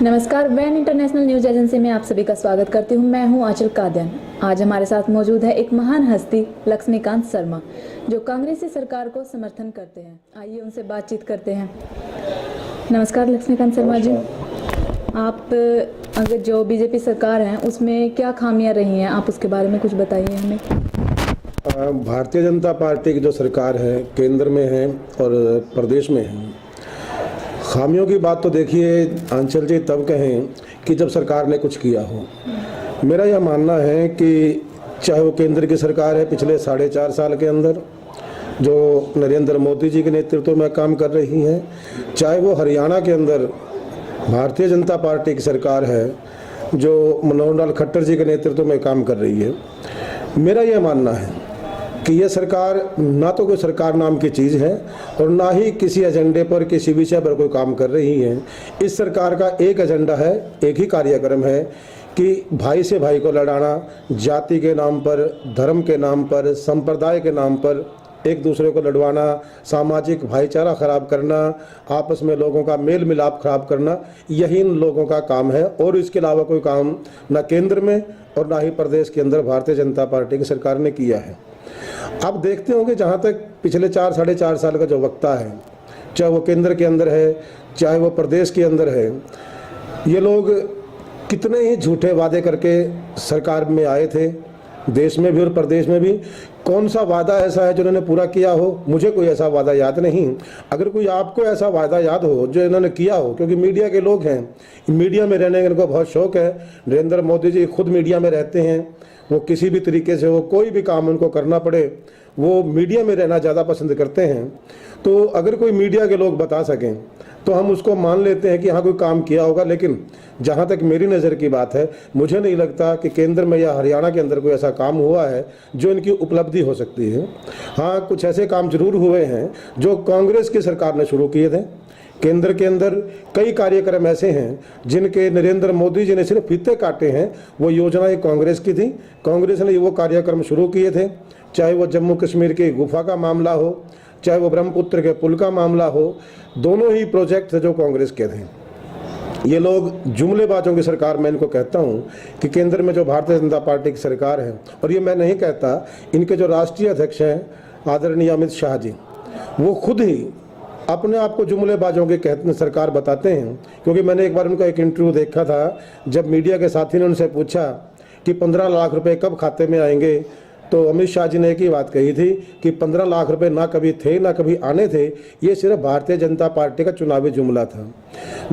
नमस्कार, van international news agency में आप सभी का स्वागत करती हूं। मैं हूं आंचल कादियान। आज हमारे साथ मौजूद है एक महान हस्ती लक्ष्मीकांत शर्मा, जो कांग्रेसी सरकार को समर्थन करते हैं। आइए उनसे बातचीत करते हैं। नमस्कार लक्ष्मीकांत शर्मा जी, आप अगर जो बीजेपी सरकार है उसमें क्या खामियां रही हैं, आप उसके बारे में कुछ बताइए हमें। भारतीय जनता पार्टी की जो सरकार है, केंद्र में है और प्रदेश में है, खामियों की बात तो देखिए आंचल जी तब कहें कि जब सरकार ने कुछ किया हो। मेरा यह मानना है कि चाहे वो केंद्र की सरकार है पिछले 4.5 साल के अंदर जो नरेंद्र मोदी जी के नेतृत्व में काम कर रही है, चाहे वो हरियाणा के अंदर भारतीय जनता पार्टी की सरकार है जो मनोहर लाल खट्टर जी के नेतृत्व में काम कर रही है, मेरा यह मानना है कि यह सरकार ना तो कोई सरकार नाम की चीज़ है और ना ही किसी एजेंडे पर, किसी विषय पर कोई काम कर रही है। इस सरकार का एक एजेंडा है, एक ही कार्यक्रम है कि भाई से भाई को लड़ाना, जाति के नाम पर, धर्म के नाम पर, संप्रदाय के नाम पर एक दूसरे को लड़वाना, सामाजिक भाईचारा खराब करना, आपस में लोगों का मेल मिलाप खराब करना, यही इन लोगों का काम है। और इसके अलावा कोई काम ना केंद्र में और ना ही प्रदेश के अंदर भारतीय जनता पार्टी की सरकार ने किया है। आप देखते होंगे जहाँ तक पिछले 4-4.5 साल का जो वक्ता है, चाहे वो केंद्र के अंदर है चाहे वो प्रदेश के अंदर है, ये लोग कितने ही झूठे वादे करके सरकार में आए थे, देश में भी और प्रदेश में भी। कौन सा वादा ऐसा है जो इन्होंने पूरा किया हो? मुझे कोई ऐसा वादा याद नहीं। अगर कोई आपको ऐसा वादा याद हो जो इन्होंने किया हो, क्योंकि मीडिया के लोग हैं, मीडिया में रहने का इनको बहुत शौक है। नरेंद्र मोदी जी खुद मीडिया में रहते हैं, वो किसी भी तरीके से हो, कोई भी काम उनको करना पड़े, वो मीडिया में रहना ज़्यादा पसंद करते हैं। तो अगर कोई मीडिया के लोग बता सकें तो हम उसको मान लेते हैं कि हाँ कोई काम किया होगा। लेकिन जहाँ तक मेरी नज़र की बात है, मुझे नहीं लगता कि केंद्र में या हरियाणा के अंदर कोई ऐसा काम हुआ है जो इनकी उपलब्धि हो सकती है। हाँ, कुछ ऐसे काम जरूर हुए हैं जो कांग्रेस की सरकार ने शुरू किए थे। केंद्र के अंदर कई कार्यक्रम ऐसे हैं जिनके नरेंद्र मोदी जी ने सिर्फ फीते काटे हैं। वो योजनाएं कांग्रेस की थी, कांग्रेस ने वो कार्यक्रम शुरू किए थे। चाहे वो जम्मू कश्मीर की गुफा का मामला हो, चाहे वो ब्रह्मपुत्र के पुल का मामला हो, दोनों ही प्रोजेक्ट थे जो कांग्रेस के थे। ये लोग जुमलेबाजों की सरकार, मैं इनको कहता हूँ कि केंद्र में जो भारतीय जनता पार्टी की सरकार है, और ये मैं नहीं कहता, इनके जो राष्ट्रीय अध्यक्ष हैं आदरणीय अमित शाह जी, वो खुद ही अपने आप को जुमलेबाजों के कहते सरकार बताते हैं। क्योंकि मैंने एक बार उनका एक इंटरव्यू देखा था, जब मीडिया के साथी ने उनसे पूछा कि 15 लाख रुपए कब खाते में आएंगे, तो अमित शाह जी ने एक ही बात कही थी कि 15 लाख रुपए ना कभी थे ना कभी आने थे। ये सिर्फ भारतीय जनता पार्टी का चुनावी जुमला था।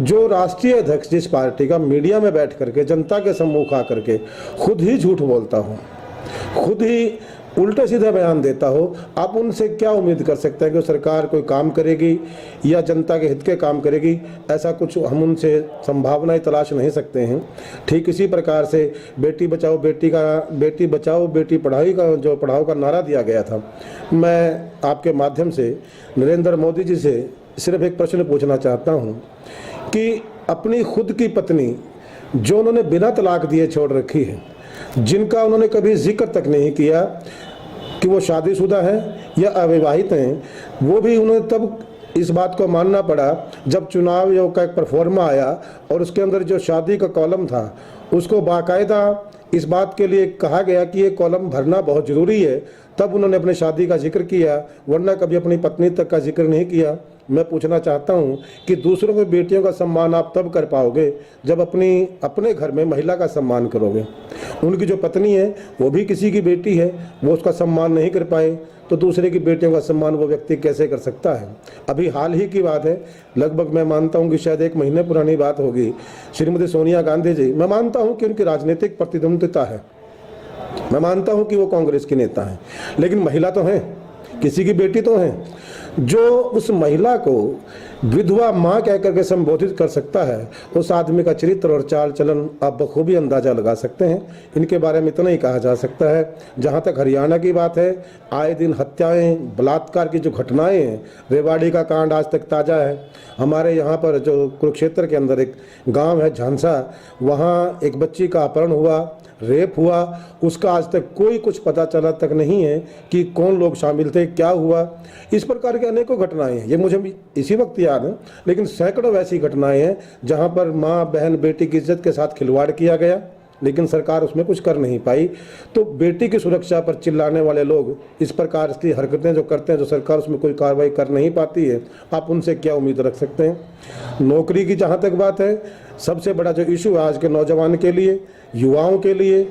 जो राष्ट्रीय अध्यक्ष जिस पार्टी का मीडिया में बैठ करके, जनता के सम्मुख आकर के खुद ही झूठ बोलता हो, खुद ही उल्टे सीधे बयान देता हो, आप उनसे क्या उम्मीद कर सकते हैं कि सरकार कोई काम करेगी या जनता के हित के काम करेगी? ऐसा कुछ हम उनसे संभावनाएं तलाश नहीं सकते हैं। ठीक इसी प्रकार से बेटी बचाओ बेटी पढ़ाओ का नारा दिया गया था। मैं आपके माध्यम से नरेंद्र मोदी जी से सिर्फ एक प्रश्न पूछना चाहता हूँ कि अपनी खुद की पत्नी जो उन्होंने बिना तलाक दिए छोड़ रखी है, जिनका उन्होंने कभी जिक्र तक नहीं किया कि वो शादीशुदा हैं या अविवाहित हैं, वो भी उन्हें तब इस बात को मानना पड़ा जब चुनाव का एक परफॉर्मा आया और उसके अंदर जो शादी का कॉलम था उसको बाकायदा इस बात के लिए कहा गया कि ये कॉलम भरना बहुत ज़रूरी है, तब उन्होंने अपनी शादी का जिक्र किया, वरना कभी अपनी पत्नी तक का जिक्र नहीं किया। मैं पूछना चाहता हूं कि दूसरों की बेटियों का सम्मान आप तब कर पाओगे जब अपने घर में महिला का सम्मान करोगे। उनकी जो पत्नी है वो भी किसी की बेटी है, वो उसका सम्मान नहीं कर पाए तो दूसरे की बेटियों का सम्मान वो व्यक्ति कैसे कर सकता है? अभी हाल ही की बात है, लगभग मैं मानता हूं कि शायद 1 महीने पुरानी बात होगी। श्रीमती सोनिया गांधी जी, मैं मानता हूं कि उनकी राजनीतिक प्रतिद्वंद्विता है, मैं मानता हूं कि वो कांग्रेस की नेता हैं, लेकिन महिला तो हैं, किसी की बेटी तो हैं। जो उस महिला को विधवा माँ कह करके संबोधित कर सकता है, उस आदमी का चरित्र और चाल चलन आप बखूबी अंदाजा लगा सकते हैं। इनके बारे में इतना ही कहा जा सकता है। जहाँ तक हरियाणा की बात है, आए दिन हत्याएं, बलात्कार की जो घटनाएं हैं, रेवाड़ी का कांड आज तक ताज़ा है। हमारे यहाँ पर जो कुरुक्षेत्र के अंदर एक गाँव है झांसा, वहाँ एक बच्ची का अपहरण हुआ, रेप हुआ, उसका आज तक कोई कुछ पता चला तक नहीं है कि कौन लोग शामिल थे, क्या हुआ। इस प्रकार की अनेकों घटनाएं हैं, ये मुझे इसी वक्त याद है, लेकिन सैकड़ों ऐसी घटनाएं हैं जहां पर माँ बहन बेटी की इज्जत के साथ खिलवाड़ किया गया, लेकिन सरकार उसमें कुछ कर नहीं पाई। तो बेटी की सुरक्षा पर चिल्लाने वाले लोग इस प्रकार की हरकतें जो करते हैं, जो सरकार उसमें कोई कार्रवाई कर नहीं पाती है, आप उनसे क्या उम्मीद रख सकते हैं। नौकरी की जहाँ तक बात है, सबसे बड़ा जो इशू है आज के नौजवान के लिए, युवाओं के लिए,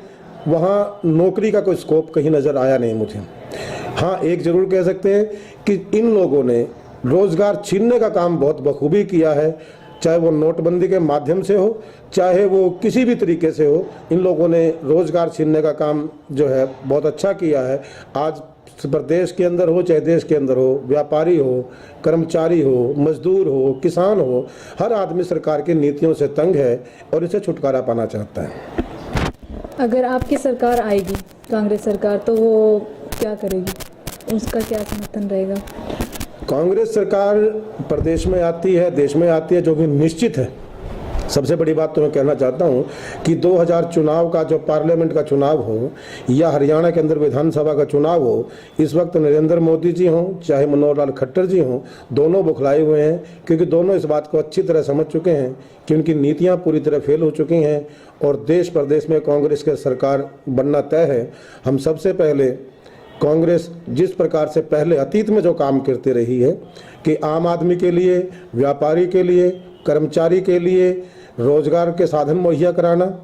वहाँ नौकरी का कोई स्कोप कहीं नज़र आया नहीं मुझे। हाँ, एक जरूर कह सकते हैं कि इन लोगों ने रोजगार छीनने का काम बहुत बखूबी किया है, चाहे वो नोटबंदी के माध्यम से हो, चाहे वो किसी भी तरीके से हो। इन लोगों ने रोजगार छीनने का काम जो है बहुत अच्छा किया है। आज प्रदेश के अंदर हो चाहे देश के अंदर हो, व्यापारी हो, कर्मचारी हो, मजदूर हो, किसान हो, हर आदमी सरकार की नीतियों से तंग है और इसे छुटकारा पाना चाहता है। अगर आपकी सरकार आएगी, कांग्रेस सरकार, तो वो क्या करेगी, उसका क्या समर्थन रहेगा? कांग्रेस सरकार प्रदेश में आती है, देश में आती है, जो भी निश्चित है। सबसे बड़ी बात तो मैं कहना चाहता हूं कि 2000 चुनाव का जो पार्लियामेंट का चुनाव हो या हरियाणा के अंदर विधानसभा का चुनाव हो, इस वक्त नरेंद्र मोदी जी हों चाहे मनोहर लाल खट्टर जी हों, दोनों बुखलाए हुए हैं, क्योंकि दोनों इस बात को अच्छी तरह समझ चुके हैं कि उनकी नीतियां पूरी तरह फेल हो चुकी हैं और देश प्रदेश में कांग्रेस की सरकार बनना तय है। हम सबसे पहले कांग्रेस जिस प्रकार से पहले अतीत में जो काम करती रही है कि आम आदमी के लिए, व्यापारी के लिए, कर्मचारी के लिए रोजगार के साधन मुहैया कराना,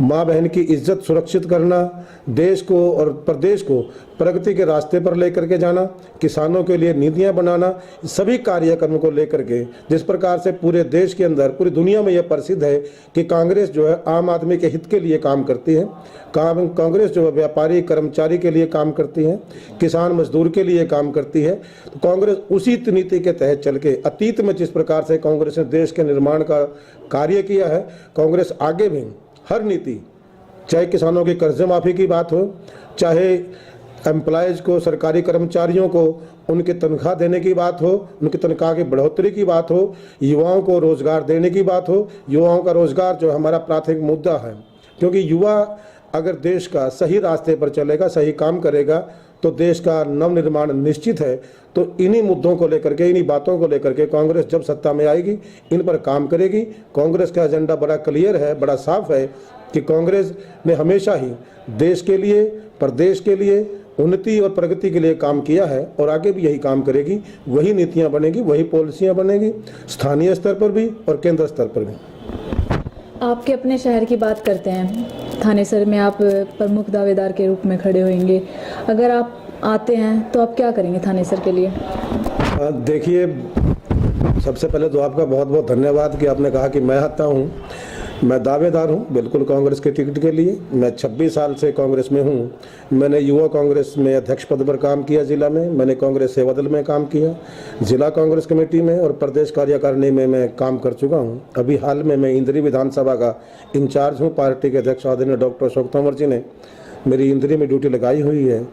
माँ बहन की इज्जत सुरक्षित करना, देश को और प्रदेश को प्रगति के रास्ते पर लेकर के जाना, किसानों के लिए नीतियां बनाना, सभी कार्यक्रमों को लेकर के जिस प्रकार से पूरे देश के अंदर, पूरी दुनिया में यह प्रसिद्ध है कि कांग्रेस जो है आम आदमी के हित के लिए काम करती है। कांग्रेस जो है व्यापारी कर्मचारी के लिए काम करती है, किसान मजदूर के लिए काम करती है। तो कांग्रेस उसी नीति के तहत चल के अतीत में जिस प्रकार से कांग्रेस ने देश के निर्माण का कार्य किया है, कांग्रेस आगे भी हर नीति, चाहे किसानों की कर्ज माफ़ी की बात हो, चाहे एम्प्लॉयज़ को, सरकारी कर्मचारियों को उनकी तनख्वाह देने की बात हो, उनकी तनख्वाह की बढ़ोतरी की बात हो, युवाओं को रोज़गार देने की बात हो। युवाओं का रोज़गार जो हमारा प्राथमिक मुद्दा है, क्योंकि युवा अगर देश का सही रास्ते पर चलेगा, सही काम करेगा, तो देश का नवनिर्माण निश्चित है। तो इन्हीं मुद्दों को लेकर के, इन्हीं बातों को लेकर के कांग्रेस जब सत्ता में आएगी, इन पर काम करेगी। कांग्रेस का एजेंडा बड़ा क्लियर है, बड़ा साफ है कि कांग्रेस ने हमेशा ही देश के लिए, प्रदेश के लिए, उन्नति और प्रगति के लिए काम किया है और आगे भी यही काम करेगी। वही नीतियां बनेगी, वही पॉलिसियां बनेगी, स्थानीय स्तर पर भी और केंद्र स्तर पर भी। आपके अपने शहर की बात करते हैं, थानेसर में आप प्रमुख दावेदार के रूप में खड़े होंगे। अगर आप आते हैं तो आप क्या करेंगे थानेसर के लिए? देखिए, सबसे पहले तो आपका बहुत बहुत धन्यवाद कि आपने कहा कि मैं आता हूँ। मैं दावेदार हूँ बिल्कुल कांग्रेस के टिकट के लिए। मैं 26 साल से कांग्रेस में हूँ। मैंने युवा कांग्रेस में अध्यक्ष पद पर काम किया जिला में, मैंने कांग्रेस सेवा दल में काम किया, जिला कांग्रेस कमेटी में और प्रदेश कार्यकारिणी में मैं काम कर चुका हूँ। अभी हाल में मैं इंद्री विधानसभा का इंचार्ज हूँ। पार्टी के अध्यक्ष आदरणीय डॉक्टर अशोक तंवर जी ने मेरी इंद्री में ड्यूटी लगाई हुई है।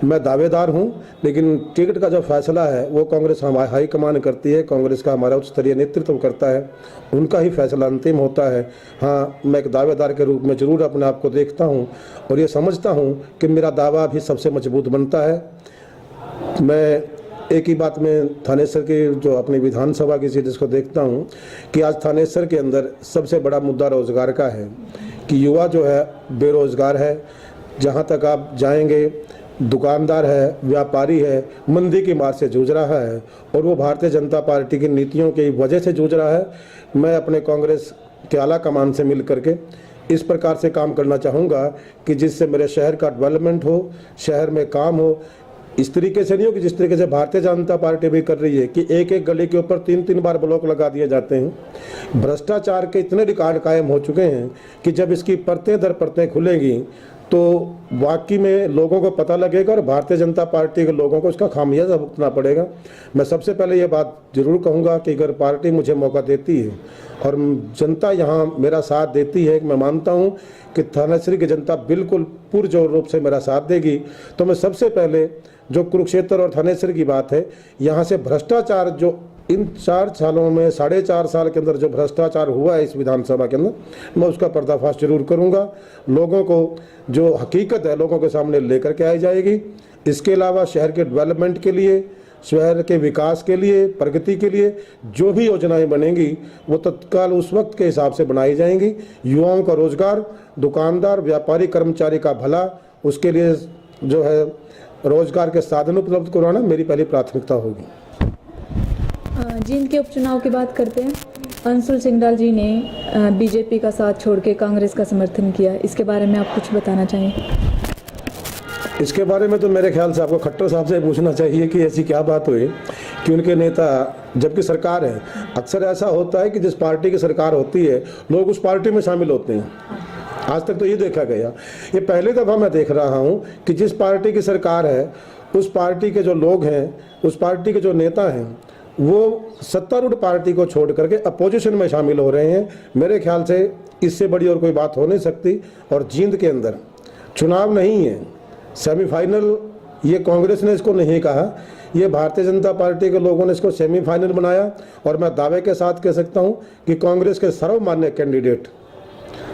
मैं दावेदार हूं, लेकिन टिकट का जो फैसला है वो कांग्रेस हाईकमान करती है। कांग्रेस का हमारा उच्च स्तरीय नेतृत्व करता है, उनका ही फैसला अंतिम होता है। हाँ, मैं एक दावेदार के रूप में जरूर अपने आप को देखता हूं और ये समझता हूं कि मेरा दावा भी सबसे मजबूत बनता है। मैं एक ही बात में थानेसर की जो अपनी विधानसभा की सीट इसको देखता हूँ कि आज थानेसर के अंदर सबसे बड़ा मुद्दा रोजगार का है कि युवा जो है बेरोजगार है। जहाँ तक आप जाएंगे, दुकानदार है, व्यापारी है, मंदी की मार से जूझ रहा है और वो भारतीय जनता पार्टी की नीतियों की वजह से जूझ रहा है। मैं अपने कांग्रेस के आला कमान से मिल करके इस प्रकार से काम करना चाहूँगा कि जिससे मेरे शहर का डेवलपमेंट हो, शहर में काम हो। इस तरीके से नहीं हो कि जिस तरीके से भारतीय जनता पार्टी भी कर रही है कि एक एक गली के ऊपर 3-3 बार ब्लॉक लगा दिए जाते हैं। भ्रष्टाचार के इतने रिकॉर्ड कायम हो चुके हैं कि जब इसकी परतें दर परतें खुलेंगी तो वाकई में लोगों को पता लगेगा और भारतीय जनता पार्टी के लोगों को इसका खामियाजा भुगतना पड़ेगा। मैं सबसे पहले ये बात जरूर कहूँगा कि अगर पार्टी मुझे मौका देती है और जनता यहाँ मेरा साथ देती है, मैं मानता हूँ कि थानेसर की जनता बिल्कुल पुरजोर रूप से मेरा साथ देगी, तो मैं सबसे पहले जो कुरुक्षेत्र और थानेसर की बात है, यहाँ से भ्रष्टाचार जो इन 4 सालों में 4.5 साल के अंदर जो भ्रष्टाचार हुआ है इस विधानसभा के अंदर, मैं उसका पर्दाफाश जरूर करूंगा। लोगों को जो हकीकत है लोगों के सामने लेकर के आई जाएगी। इसके अलावा शहर के डेवलपमेंट के लिए, शहर के विकास के लिए, प्रगति के लिए जो भी योजनाएं बनेंगी वो तत्काल उस वक्त के हिसाब से बनाई जाएंगी। युवाओं का रोजगार, दुकानदार, व्यापारी, कर्मचारी का भला, उसके लिए जो है रोजगार के साधन उपलब्ध करवाना मेरी पहली प्राथमिकता होगी। जींद के उपचुनाव की बात करते हैं। अंशुल सिंगलाल जी ने बीजेपी का साथ छोड़ के कांग्रेस का समर्थन किया, इसके बारे में आप कुछ बताना चाहेंगे? इसके बारे में तो मेरे ख्याल से आपको खट्टर साहब से पूछना चाहिए कि ऐसी क्या बात हुई कि उनके नेता, जबकि सरकार है, अक्सर ऐसा होता है कि जिस पार्टी की सरकार होती है लोग उस पार्टी में शामिल होते हैं। आज तक तो ये देखा गया, ये पहली दफ़ा मैं देख रहा हूँ कि जिस पार्टी की सरकार है उस पार्टी के जो लोग हैं, उस पार्टी के जो नेता हैं, वो सत्तारूढ़ पार्टी को छोड़ करके अपोजिशन में शामिल हो रहे हैं। मेरे ख्याल से इससे बड़ी और कोई बात हो नहीं सकती। और जींद के अंदर चुनाव नहीं है, सेमीफाइनल, ये कांग्रेस ने इसको नहीं कहा, ये भारतीय जनता पार्टी के लोगों ने इसको सेमीफाइनल बनाया। और मैं दावे के साथ कह सकता हूँ कि कांग्रेस के सर्वमान्य कैंडिडेट,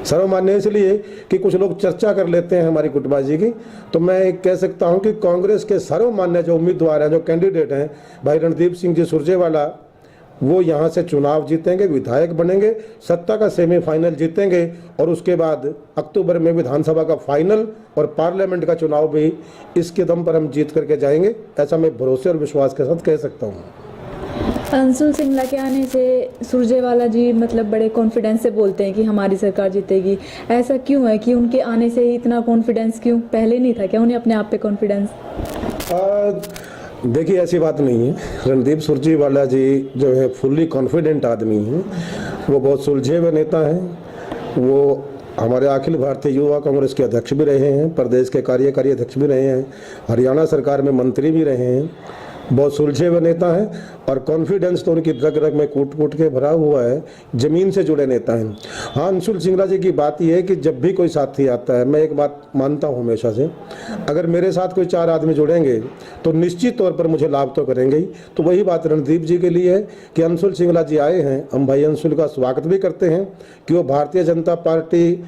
सर्वमान्य इसलिए कि कुछ लोग चर्चा कर लेते हैं हमारी गुटबाजी की, तो मैं कह सकता हूं कि कांग्रेस के सर्वमान्य जो उम्मीदवार हैं, जो कैंडिडेट हैं, भाई रणदीप सिंह जी सुरजेवाला, वो यहां से चुनाव जीतेंगे, विधायक बनेंगे, सत्ता का सेमीफाइनल जीतेंगे और उसके बाद अक्टूबर में विधानसभा का फाइनल और पार्लियामेंट का चुनाव भी इसके दम पर हम जीत करके जाएंगे। ऐसा मैं भरोसे और विश्वास के साथ कह सकता हूँ। अंशुल सिंगला के आने से सुरजेवाला जी मतलब बड़े कॉन्फिडेंस से बोलते हैं कि हमारी सरकार जीतेगी, ऐसा क्यों है कि उनके आने से ही इतना कॉन्फिडेंस क्यों? पहले नहीं था क्या उन्हें अपने आप पे कॉन्फिडेंस? देखिए ऐसी बात नहीं है। रणदीप सुरजेवाला जी जो है फुल्ली कॉन्फिडेंट आदमी हैं, वो बहुत सुलझे हुए नेता हैं। वो हमारे अखिल भारतीय युवा कांग्रेस के अध्यक्ष भी रहे हैं, प्रदेश के कार्यकारी अध्यक्ष भी रहे हैं, हरियाणा सरकार में मंत्री भी रहे हैं। बहुत सुलझे हुए नेता हैं और कॉन्फिडेंस तो उनकी रग रग में कूट कूट के भरा हुआ है, जमीन से जुड़े नेता हैं। हाँ, अंशुल सिंगला जी की बात यह है कि जब भी कोई साथी आता है, मैं एक बात मानता हूँ हमेशा से, अगर मेरे साथ कोई 4 आदमी जुड़ेंगे तो निश्चित तौर पर मुझे लाभ तो करेंगे ही। तो वही बात रणदीप जी के लिए है कि अंशुल सिंगला जी आए हैं, हम भाई अंशुल का स्वागत भी करते हैं कि वो भारतीय जनता पार्टी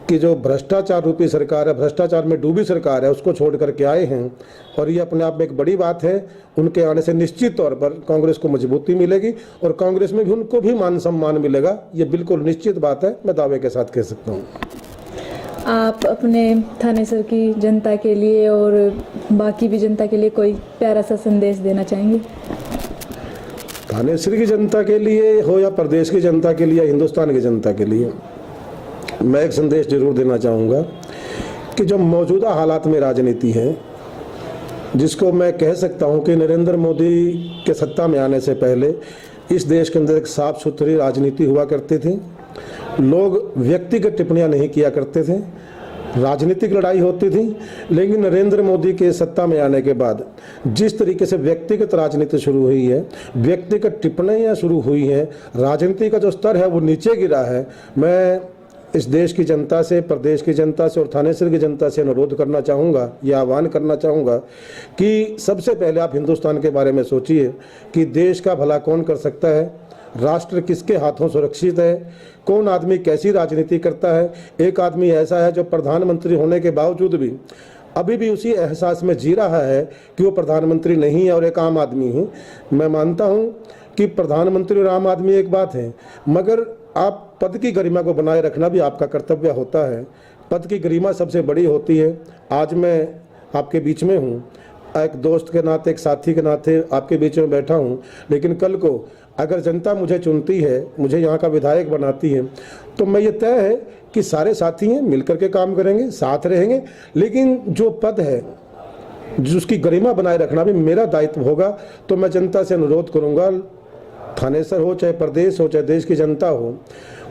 कि जो भ्रष्टाचार रूपी सरकार है, भ्रष्टाचार में डूबी सरकार है, उसको छोड़ करके आए हैं। और ये अपने आप में एक बड़ी बात है। उनके आने से निश्चित तौर पर कांग्रेस को मजबूती मिलेगी और कांग्रेस में भी उनको भी मान सम्मान मिलेगा, ये बिल्कुल निश्चित बात है, मैं दावे के साथ कह सकता हूँ। आप अपने थानेसर की जनता के लिए और बाकी भी जनता के लिए कोई प्यारा सा संदेश देना चाहेंगे? थानेसर की जनता के लिए हो या प्रदेश की जनता के लिए या हिंदुस्तान की जनता के लिए, मैं एक संदेश जरूर देना चाहूँगा कि जो मौजूदा हालात में राजनीति है, जिसको मैं कह सकता हूँ कि नरेंद्र मोदी के सत्ता में आने से पहले इस देश के अंदर एक साफ सुथरी राजनीति हुआ करती थी। लोग व्यक्तिगत टिप्पणियाँ नहीं किया करते थे, राजनीतिक लड़ाई होती थी। लेकिन नरेंद्र मोदी के सत्ता में आने के बाद जिस तरीके से व्यक्तिगत राजनीति शुरू हुई है, व्यक्तिगत टिप्पणियाँ शुरू हुई हैं, राजनीति का जो स्तर है वो नीचे गिरा है। मैं इस देश की जनता से, प्रदेश की जनता से और थानेसर की जनता से अनुरोध करना चाहूँगा, यह आह्वान करना चाहूँगा कि सबसे पहले आप हिंदुस्तान के बारे में सोचिए कि देश का भला कौन कर सकता है, राष्ट्र किसके हाथों सुरक्षित है, कौन आदमी कैसी राजनीति करता है। एक आदमी ऐसा है जो प्रधानमंत्री होने के बावजूद भी अभी भी उसी एहसास में जी रहा है कि वो प्रधानमंत्री नहीं है और एक आम आदमी है। मैं मानता हूँ कि प्रधानमंत्री और आम आदमी एक बात है, मगर आप पद की गरिमा को बनाए रखना भी आपका कर्तव्य होता है। पद की गरिमा सबसे बड़ी होती है। आज मैं आपके बीच में हूँ, एक दोस्त के नाते, एक साथी के नाते आपके बीच में बैठा हूँ, लेकिन कल को अगर जनता मुझे चुनती है, मुझे यहाँ का विधायक बनाती है, तो मैं ये तय है कि सारे साथी हैं, मिलकर के काम करेंगे, साथ रहेंगे। लेकिन जो पद है, जिसकी गरिमा बनाए रखना भी मेरा दायित्व होगा। तो मैं जनता से अनुरोध करूँगा, थानेसर हो, चाहे प्रदेश हो, चाहे देश की जनता हो,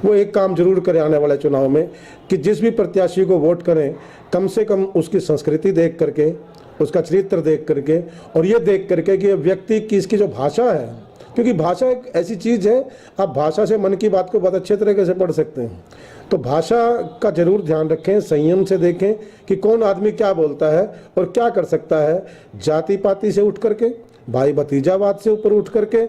वो एक काम जरूर करें आने वाले चुनाव में कि जिस भी प्रत्याशी को वोट करें, कम से कम उसकी संस्कृति देख करके, उसका चरित्र देख करके और ये देख करके कि व्यक्ति की इसकी जो भाषा है, क्योंकि भाषा एक ऐसी चीज़ है, आप भाषा से मन की बात को बहुत अच्छे तरीके से पढ़ सकते हैं। तो भाषा का जरूर ध्यान रखें, संयम से देखें कि कौन आदमी क्या बोलता है और क्या कर सकता है। जाति पाति से उठ करके, भाई भतीजावाद से ऊपर उठ करके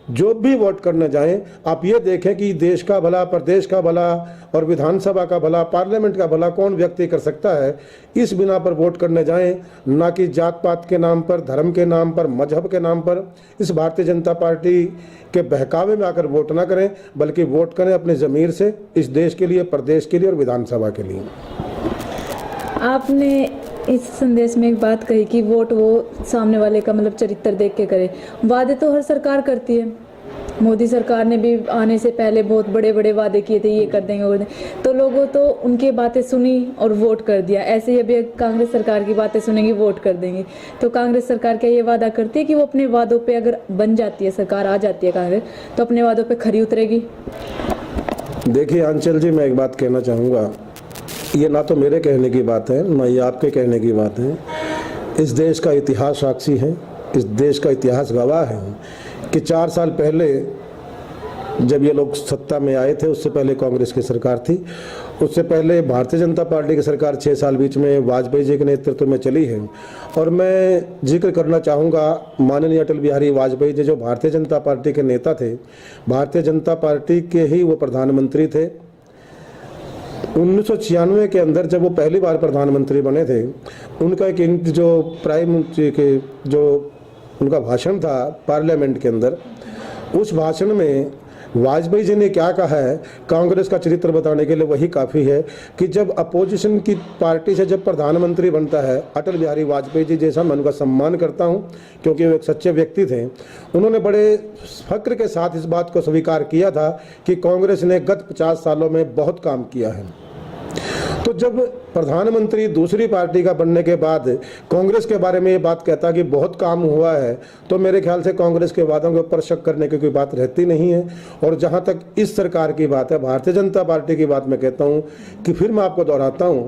जो भी वोट करने जाएं, आप ये देखें कि देश का भला, प्रदेश का भला और विधानसभा का भला, पार्लियामेंट का भला कौन व्यक्ति कर सकता है, इस बिना पर वोट करने जाएं, ना कि जात पात के नाम पर, धर्म के नाम पर, मजहब के नाम पर इस भारतीय जनता पार्टी के बहकावे में आकर वोट ना करें, बल्कि वोट करें अपने ज़मीर से, इस देश के लिए, प्रदेश के लिए और विधानसभा के लिए। आपने इस संदेश में एक बात कही कि वोट वो सामने वाले का मतलब चरित्र देख के करे। वादे तो हर सरकार करती है, मोदी सरकार ने भी आने से पहले बहुत बड़े बड़े वादे किए थे, ये कर देंगे वो देंगे, तो लोगों तो उनकी बातें सुनी और वोट कर दिया। ऐसे ही अभी कांग्रेस सरकार की बातें सुनेंगे, वोट कर देंगे। तो कांग्रेस सरकार क्या ये वादा करती है कि वो अपने वादों पे, अगर बन जाती है सरकार, आ जाती है कांग्रेस, तो अपने वादों पे खरी उतरेगी? देखिए आंचल जी, मैं एक बात कहना चाहूँगा, ये ना तो मेरे कहने की बात है, ना ये आपके कहने की बात है। इस देश का इतिहास साक्षी है, इस देश का इतिहास गवाह है कि 4 साल पहले जब ये लोग सत्ता में आए थे, उससे पहले कांग्रेस की सरकार थी, उससे पहले भारतीय जनता पार्टी की सरकार 6 साल बीच में वाजपेयी जी के नेतृत्व में चली है। और मैं जिक्र करना चाहूँगा, माननीय अटल बिहारी वाजपेयी जी जो भारतीय जनता पार्टी के नेता थे, भारतीय जनता पार्टी के ही वो प्रधानमंत्री थे। 1996 के अंदर जब वो पहली बार प्रधानमंत्री बने थे, उनका एक जो प्राइम मिनिस्टर के जो उनका भाषण था पार्लियामेंट के अंदर, उस भाषण में वाजपेयी जी ने क्या कहा है, कांग्रेस का चरित्र बताने के लिए वही काफ़ी है कि जब अपोजिशन की पार्टी से जब प्रधानमंत्री बनता है अटल बिहारी वाजपेयी जी जैसा, मैं उनका सम्मान करता हूं क्योंकि वो एक सच्चे व्यक्ति थे। उन्होंने बड़े फक्र के साथ इस बात को स्वीकार किया था कि कांग्रेस ने गत 50 सालों में बहुत काम किया है। तो जब प्रधानमंत्री दूसरी पार्टी का बनने के बाद कांग्रेस के बारे में ये बात कहता कि बहुत काम हुआ है, तो मेरे ख्याल से कांग्रेस के वादों के ऊपर शक करने की कोई बात रहती नहीं है। और जहां तक इस सरकार की बात है, भारतीय जनता पार्टी की बात मैं कहता हूं कि फिर मैं आपको दोहराता हूं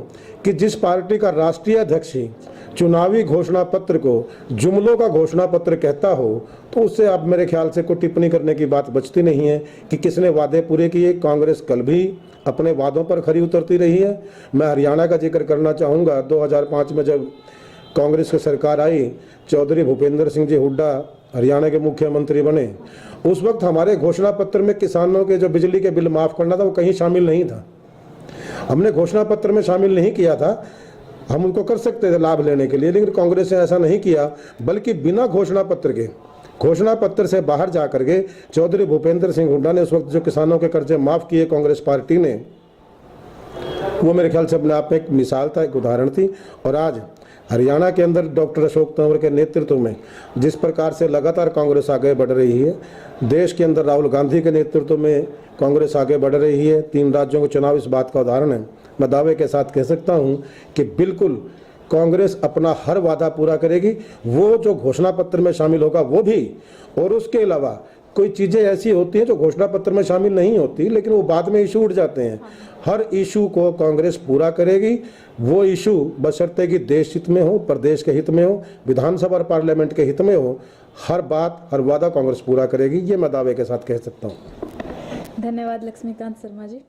कि जिस पार्टी का राष्ट्रीय अध्यक्ष ही चुनावी घोषणा पत्र को जुमलों का घोषणा पत्र कहता हो, तो उससे आप मेरे ख्याल से कोई टिप्पणी करने की बात बचती नहीं है कि किसने वादे पूरे किए। कांग्रेस कल भी अपने वादों पर खरी उतरती रही है। मैं हरियाणा का जिक्र करना चाहूँगा, 2005 में जब कांग्रेस की सरकार आई, चौधरी भूपेंद्र सिंह जी हुड्डा हरियाणा के मुख्यमंत्री बने, उस वक्त हमारे घोषणा पत्र में किसानों के जो बिजली के बिल माफ़ करना था वो कहीं शामिल नहीं था। हमने घोषणा पत्र में शामिल नहीं किया था, हम उनको कर सकते थे लाभ लेने के लिए, लेकिन कांग्रेस ने ऐसा नहीं किया, बल्कि बिना घोषणा पत्र के, घोषणा पत्र से बाहर जा करके चौधरी भूपेंद्र सिंह हुड्डा ने उस वक्त जो किसानों के कर्जे माफ़ किए कांग्रेस पार्टी ने, वो मेरे ख्याल से अपने आप में एक मिसाल था, एक उदाहरण थी। और आज हरियाणा के अंदर डॉक्टर अशोक तंवर के नेतृत्व में जिस प्रकार से लगातार कांग्रेस आगे बढ़ रही है, देश के अंदर राहुल गांधी के नेतृत्व में कांग्रेस आगे बढ़ रही है, 3 राज्यों के चुनाव इस बात का उदाहरण है। मैं दावे के साथ कह सकता हूं कि बिल्कुल कांग्रेस अपना हर वादा पूरा करेगी, वो जो घोषणा पत्र में शामिल होगा वो भी, और उसके अलावा कोई चीज़ें ऐसी होती हैं जो घोषणा पत्र में शामिल नहीं होती, लेकिन वो बाद में इशू उठ जाते हैं। हर इशू को कांग्रेस पूरा करेगी, वो इशू बशर्ते कि देश हित में हो, प्रदेश के हित में हो, विधानसभा और पार्लियामेंट के हित में हो, हर बात, हर वादा कांग्रेस पूरा करेगी, ये मैं दावे के साथ कह सकता हूँ। धन्यवाद लक्ष्मीकांत शर्मा जी।